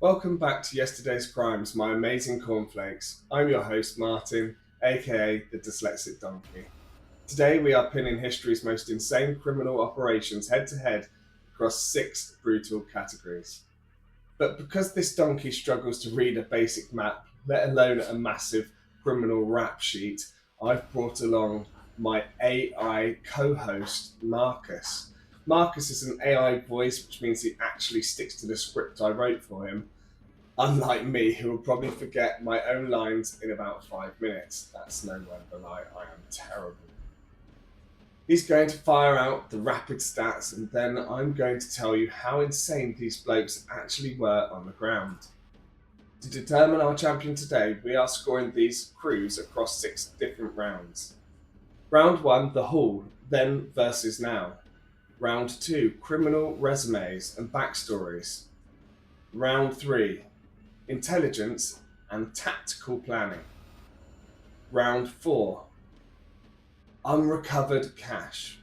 Welcome back to Yesterday's Crimes, my amazing cornflakes. I'm your host, Martin, aka the Dyslexic Donkey. Today we are pinning history's most insane criminal operations head to head across 6 brutal categories. But because this donkey struggles to read a basic map, let alone a massive criminal rap sheet, I've brought along my AI co host, Marcus. Marcus is an AI voice, which means he actually sticks to the script I wrote for him. Unlike me, who will probably forget my own lines in about 5 minutes. That's no word of a lie, I am terrible. He's going to fire out the rapid stats, and then I'm going to tell you how insane these blokes actually were on the ground. To determine our champion today, we are scoring these crews across 6 different rounds. Round 1, the Hall, then versus now. Round 2, criminal resumes and backstories. Round 3, intelligence and tactical planning. Round 4, unrecovered cash.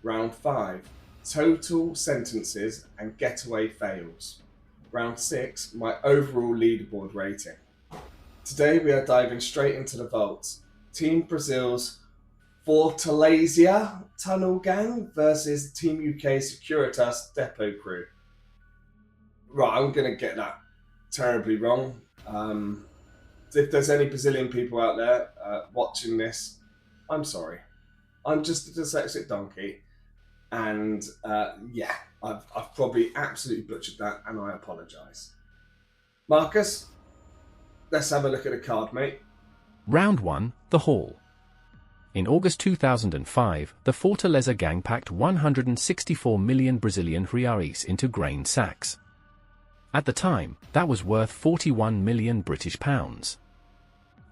Round 5, total sentences and getaway fails. Round 6, my overall leaderboard rating. Today we are diving straight into the vaults. Team Brazil's Fortaleza Tunnel Gang versus Team UK Securitas Depot Crew. Right, I'm going to get that terribly wrong. If there's any Brazilian people out there watching this, I'm sorry. I'm just a dyslexic donkey. And I've probably absolutely butchered that, and I apologise. Marcus, let's have a look at the card, mate. Round 1, the Hall. In August 2005, the Fortaleza gang packed 164 million Brazilian reais into grain sacks. At the time, that was worth 41 million British pounds.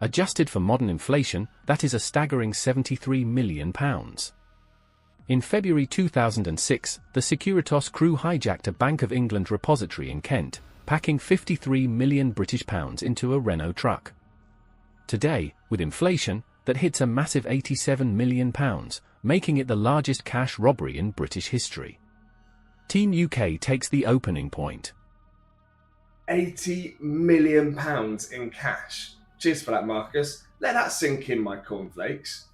Adjusted for modern inflation, that is a staggering 73 million pounds. In February 2006, the Securitas crew hijacked a Bank of England repository in Kent, packing 53 million British pounds into a Renault truck. Today, with inflation, that hits a massive 87 million pounds, making it the largest cash robbery in British history. Team UK takes the opening point. 80 million pounds in cash. Cheers for that, Marcus. Let that sink in, my cornflakes.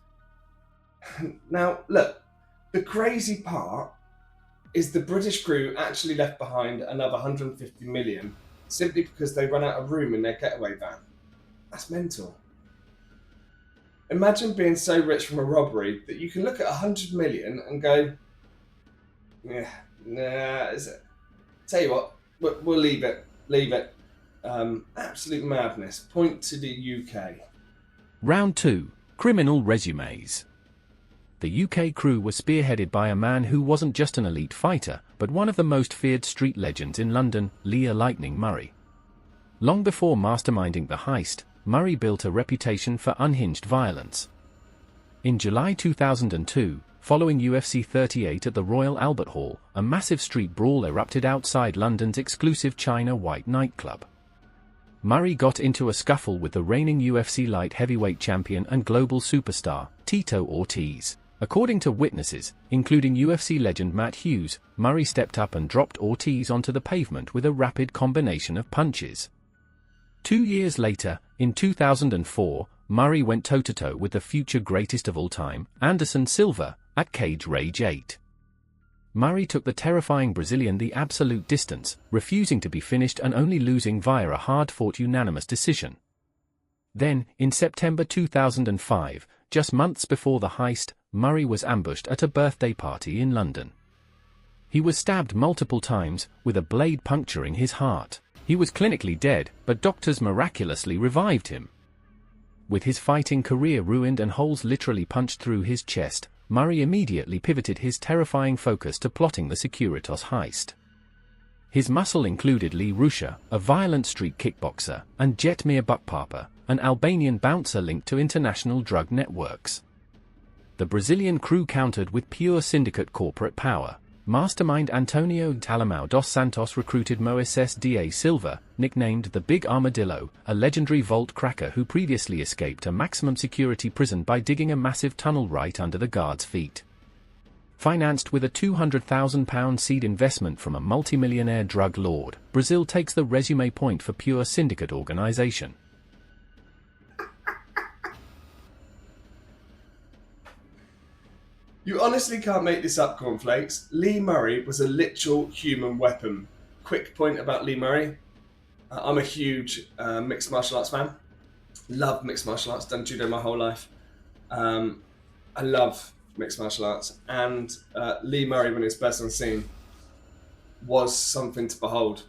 Now, look, the crazy part is the British crew actually left behind another 150 million simply because they run out of room in their getaway van. That's mental. Imagine being so rich from a robbery that you can look at 100 million and go, tell you what, we'll leave it. Absolute madness. Point to the UK. Round 2, criminal resumes. The UK crew was spearheaded by a man who wasn't just an elite fighter, but one of the most feared street legends in London, Leah Lightning Murray. Long before masterminding the heist, Murray built a reputation for unhinged violence. In July 2002, following UFC 38 at the Royal Albert Hall, a massive street brawl erupted outside London's exclusive China White nightclub. Murray got into a scuffle with the reigning UFC light heavyweight champion and global superstar, Tito Ortiz. According to witnesses, including UFC legend Matt Hughes, Murray stepped up and dropped Ortiz onto the pavement with a rapid combination of punches. 2 years later, in 2004, Murray went toe-to-toe with the future greatest of all time, Anderson Silva, at Cage Rage 8. Murray took the terrifying Brazilian the absolute distance, refusing to be finished and only losing via a hard-fought unanimous decision. Then, in September 2005, just months before the heist, Murray was ambushed at a birthday party in London. He was stabbed multiple times, with a blade puncturing his heart. He was clinically dead, but doctors miraculously revived him. With his fighting career ruined and holes literally punched through his chest, Murray immediately pivoted his terrifying focus to plotting the Securitas heist. His muscle included Lee Rusha, a violent street kickboxer, and Jetmir Bukpapa, an Albanian bouncer linked to international drug networks. The Brazilian crew countered with pure syndicate corporate power. Mastermind Antonio Talamão dos Santos recruited Moises da Silva, nicknamed the Big Armadillo, a legendary vault cracker who previously escaped a maximum security prison by digging a massive tunnel right under the guards' feet. Financed with a £200,000 seed investment from a multimillionaire drug lord, Brazil takes the resume point for pure syndicate organization. You honestly can't make this up, cornflakes. Lee Murray was a literal human weapon. Quick point about Lee Murray. I'm a huge mixed martial arts fan. Love mixed martial arts, done judo my whole life. I love mixed martial arts. And Lee Murray, when he was first on scene, was something to behold.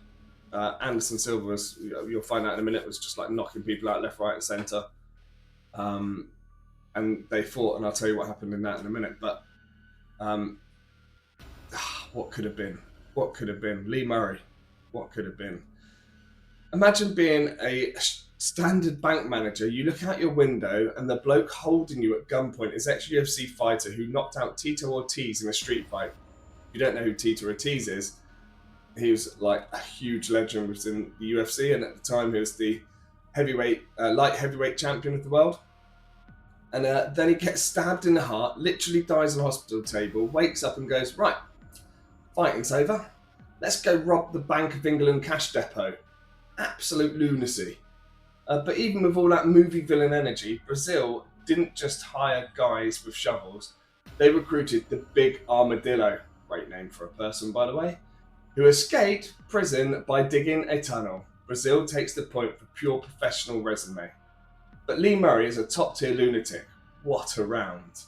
Anderson Silva was, you'll find out in a minute, was just like knocking people out left, right, and centre. And they fought, and I'll tell you what happened in that in a minute. But what could have been? What could have been? Lee Murray, what could have been? Imagine being a standard bank manager. You look out your window, and the bloke holding you at gunpoint is ex-UFC fighter who knocked out Tito Ortiz in a street fight. You don't know who Tito Ortiz is. He was like a huge legend within the UFC, and at the time he was the light heavyweight champion of the world. And then he gets stabbed in the heart, literally dies on a hospital table, wakes up and goes, right, fighting's over. Let's go rob the Bank of England cash depot. Absolute lunacy. But even with all that movie villain energy, Brazil didn't just hire guys with shovels. They recruited the Big Armadillo, great name for a person by the way, who escaped prison by digging a tunnel. Brazil takes the point for pure professional resume. But Lee Murray is a top-tier lunatic. What a round.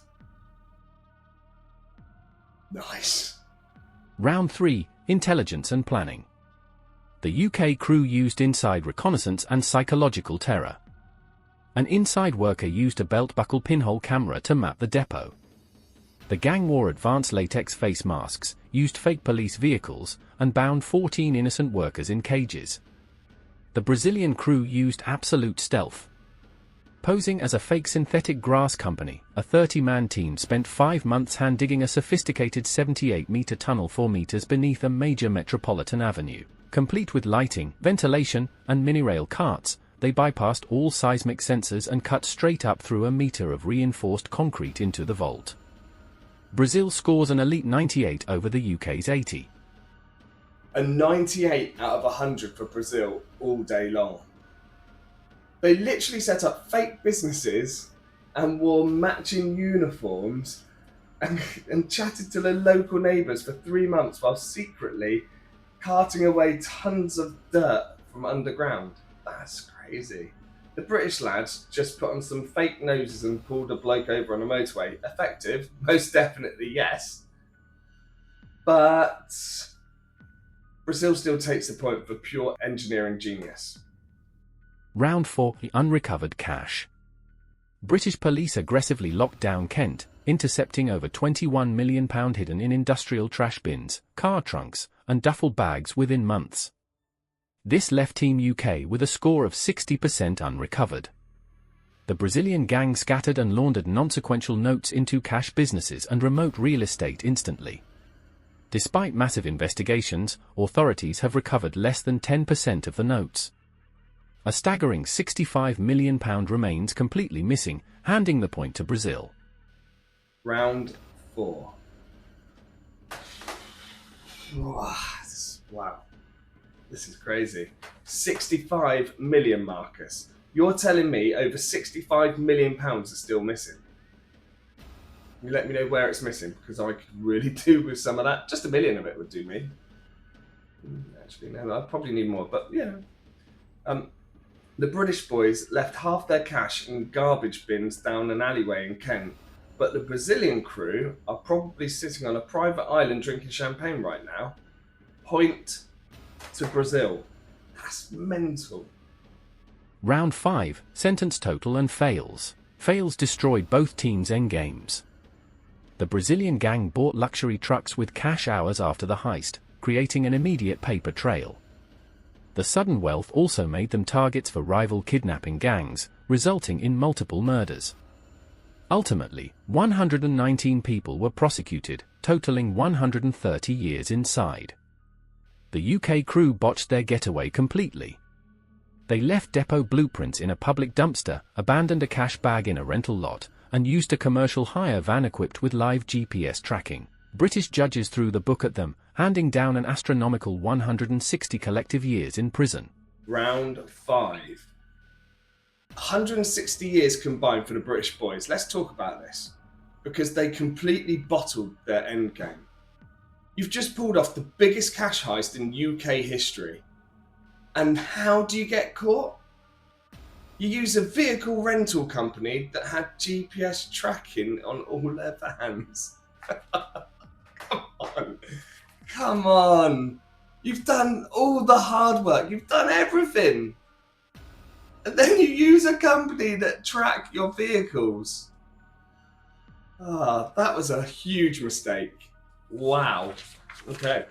Nice. Round 3, Intelligence and Planning. The UK crew used inside reconnaissance and psychological terror. An inside worker used a belt-buckle pinhole camera to map the depot. The gang wore advanced latex face masks, used fake police vehicles, and bound 14 innocent workers in cages. The Brazilian crew used absolute stealth. Posing as a fake synthetic grass company, a 30-man team spent 5 months hand-digging a sophisticated 78-meter tunnel 4 meters beneath a major metropolitan avenue. Complete with lighting, ventilation, and mini-rail carts, they bypassed all seismic sensors and cut straight up through a meter of reinforced concrete into the vault. Brazil scores an elite 98 over the UK's 80. A 98 out of 100 for Brazil all day long. They literally set up fake businesses and wore matching uniforms and chatted to their local neighbours for 3 months while secretly carting away tons of dirt from underground. That's crazy. The British lads just put on some fake noses and pulled a bloke over on a motorway. Effective? Most definitely yes. But Brazil still takes the point for pure engineering genius. Round 4, the unrecovered cash. British police aggressively locked down Kent, intercepting over £21 million hidden in industrial trash bins, car trunks, and duffel bags within months. This left Team UK with a score of 60% unrecovered. The Brazilian gang scattered and laundered non-sequential notes into cash businesses and remote real estate instantly. Despite massive investigations, authorities have recovered less than 10% of the notes. A staggering £65 million remains completely missing, handing the point to Brazil. Round 4. Wow. This is crazy. 65 million, Marcus. You're telling me over £65 million are still missing? You let me know where it's missing, because I could really do with some of that. Just 1 million of it would do me. Actually, no, I'd probably need more, but yeah. The British boys left half their cash in garbage bins down an alleyway in Kent, but the Brazilian crew are probably sitting on a private island drinking champagne right now. Point to Brazil. That's mental. Round 5, Sentence Total and Fails. Fails destroyed both teams' endgames. The Brazilian gang bought luxury trucks with cash hours after the heist, creating an immediate paper trail. The sudden wealth also made them targets for rival kidnapping gangs, resulting in multiple murders. Ultimately, 119 people were prosecuted, totaling 130 years inside. The UK crew botched their getaway completely. They left depot blueprints in a public dumpster, abandoned a cash bag in a rental lot, and used a commercial hire van equipped with live GPS tracking. British judges threw the book at them, handing down an astronomical 160 collective years in prison. Round 5. 160 years combined for the British boys. Let's talk about this, because they completely bottled their endgame. You've just pulled off the biggest cash heist in UK history. And how do you get caught? You use a vehicle rental company that had GPS tracking on all their vans. Come on. You've done all the hard work. You've done everything. And then you use a company that track your vehicles. That was a huge mistake. Wow. Okay.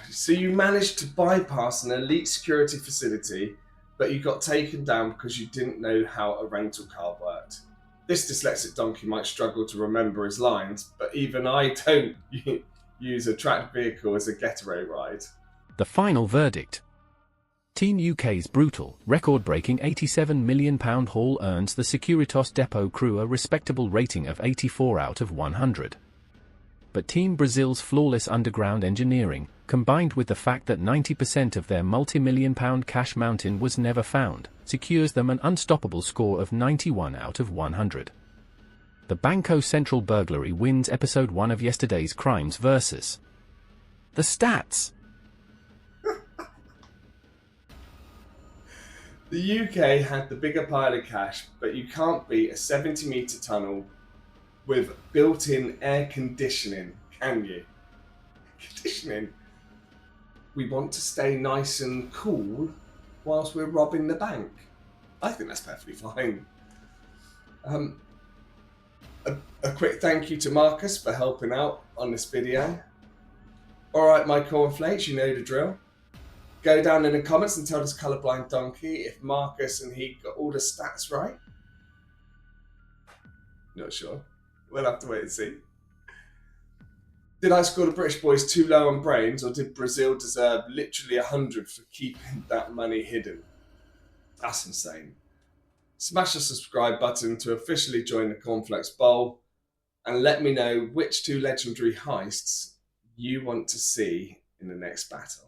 So you managed to bypass an elite security facility, but you got taken down because you didn't know how a rental car worked. This dyslexic donkey might struggle to remember his lines, but even I don't use a tracked vehicle as a getaway ride. The final verdict. Team UK's brutal, record-breaking £87 million haul earns the Securitas Depot crew a respectable rating of 84 out of 100. But Team Brazil's flawless underground engineering, combined with the fact that 90% of their multi-million-pound cash mountain was never found, secures them an unstoppable score of 91 out of 100. The Banco Central Burglary wins episode 1 of yesterday's crimes versus the stats. The UK had the bigger pile of cash, but you can't beat a 70-metre tunnel with built-in air conditioning, can you? Conditioning. We want to stay nice and cool whilst we're robbing the bank. I think that's perfectly fine. A quick thank you to Marcus for helping out on this video. Alright, my cornflakes, you know the drill. Go down in the comments and tell this colourblind donkey if Marcus and he got all the stats right. Not sure. We'll have to wait and see. Did I score the British boys too low on brains, or did Brazil deserve literally 100 for keeping that money hidden? That's insane. Smash the subscribe button to officially join the Cornflakes Bowl, and let me know which 2 legendary heists you want to see in the next battle.